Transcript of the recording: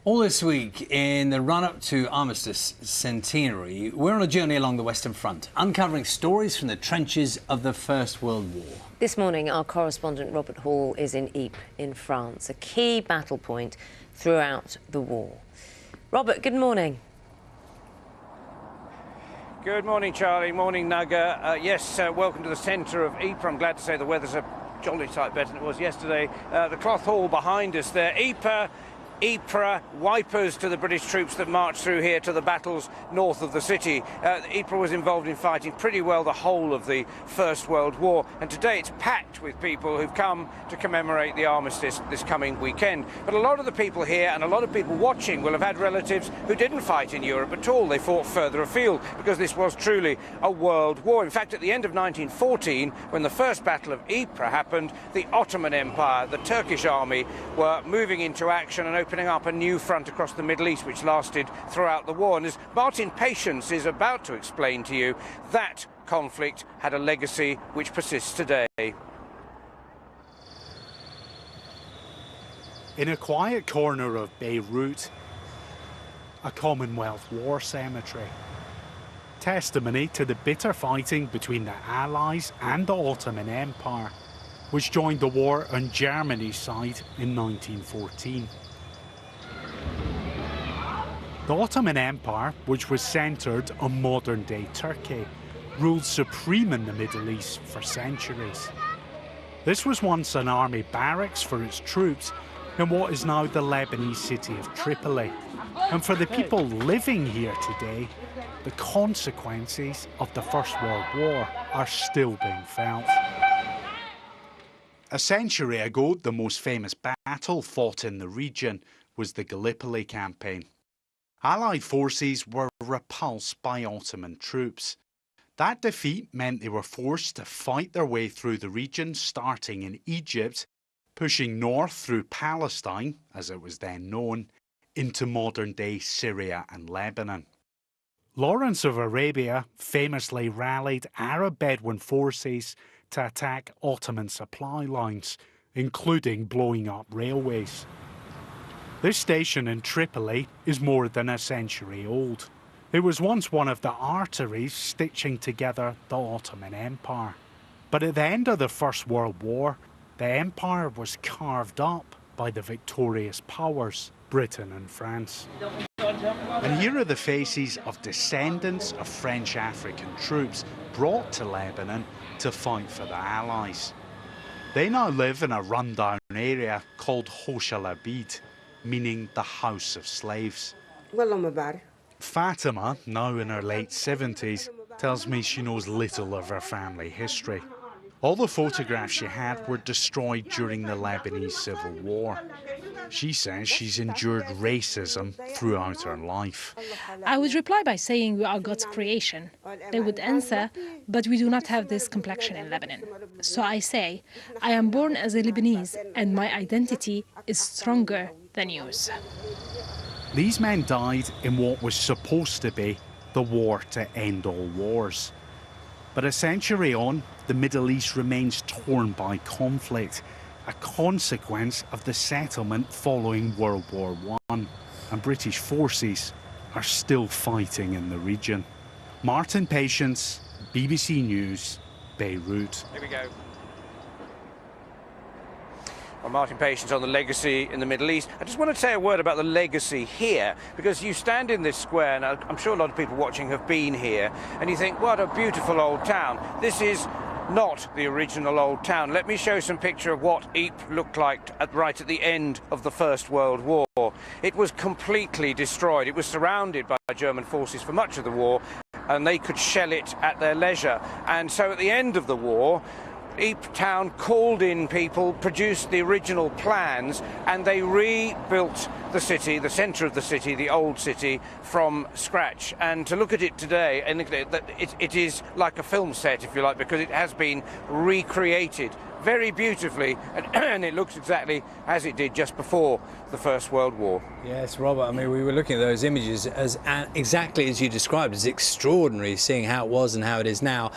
All this week, in the run-up to Armistice Centenary, we're on a journey along the Western Front, uncovering stories from the trenches of the First World War. This morning, our correspondent Robert Hall is in Ypres in France, a key battle point throughout the war. Robert, good morning. Good morning, Charlie. Morning, Nugger. Welcome to the centre of Ypres. I'm glad to say the weather's a jolly sight better than it was yesterday. The cloth hall behind us there. Ypres, wipers to the British troops that marched through here to the battles north of the city. Ypres was involved in fighting pretty well the whole of the First World War, and today it's packed with people who've come to commemorate the armistice this coming weekend. But a lot of the people here and a lot of people watching will have had relatives who didn't fight in Europe at all. They fought further afield because this was truly a world war. In fact, at the end of 1914, when the first Battle of Ypres happened, the Ottoman Empire, the Turkish army, were moving into action and opening up a new front across the Middle East, which lasted throughout the war. And as Martin Patience is about to explain to you, that conflict had a legacy which persists today. In a quiet corner of Beirut, a Commonwealth War cemetery. Testimony to the bitter fighting between the Allies and the Ottoman Empire, which joined the war on Germany's side in 1914. The Ottoman Empire, which was centred on modern-day Turkey, ruled supreme in the Middle East for centuries. This was once an army barracks for its troops in what is now the Lebanese city of Tripoli. And for the people living here today, the consequences of the First World War are still being felt. A century ago, the most famous battle fought in the region was the Gallipoli Campaign. Allied forces were repulsed by Ottoman troops. That defeat meant they were forced to fight their way through the region, starting in Egypt, pushing north through Palestine, as it was then known, into modern-day Syria and Lebanon. Lawrence of Arabia famously rallied Arab Bedouin forces to attack Ottoman supply lines, including blowing up railways. This station in Tripoli is more than a century old. It was once one of the arteries stitching together the Ottoman Empire. But at the end of the First World War, the empire was carved up by the victorious powers, Britain and France. And here are the faces of descendants of French African troops brought to Lebanon to fight for the Allies. They now live in a rundown area called Hosh al-Abid, meaning the house of slaves. Fatima, now in her late 70s, tells me she knows little of her family history. All the photographs she had were destroyed during the Lebanese Civil War. She says she's endured racism throughout her life. I would reply by saying we are God's creation. They would answer, but we do not have this complexion in Lebanon. So I say, I am born as a Lebanese and my identity is stronger than yours. These men died in what was supposed to be the war to end all wars. But a century on, the Middle East remains torn by conflict, a consequence of the settlement following World War I, and British forces are still fighting in the region. Martin Patience, BBC News, Beirut. Here we go. Well, Martin Patience on the legacy in the Middle East. I just want to say a word about the legacy here, because you stand in this square, and I'm sure a lot of people watching have been here, and you think, what a beautiful old town. This is not the original old town. Let me show some picture of what Ypres looked like right at the end of the First World War. It was completely destroyed. It was surrounded by German forces for much of the war, and they could shell it at their leisure. And so at the end of the war, Ypres town called in people, produced the original plans, and they rebuilt the city, the centre of the city, the old city, from scratch. And to look at it today, and it is like a film set, if you like, because it has been recreated very beautifully, and it looks exactly as it did just before the First World War. Yes, Robert, I mean, we were looking at those images as exactly as you described. It's extraordinary seeing how it was and how it is now.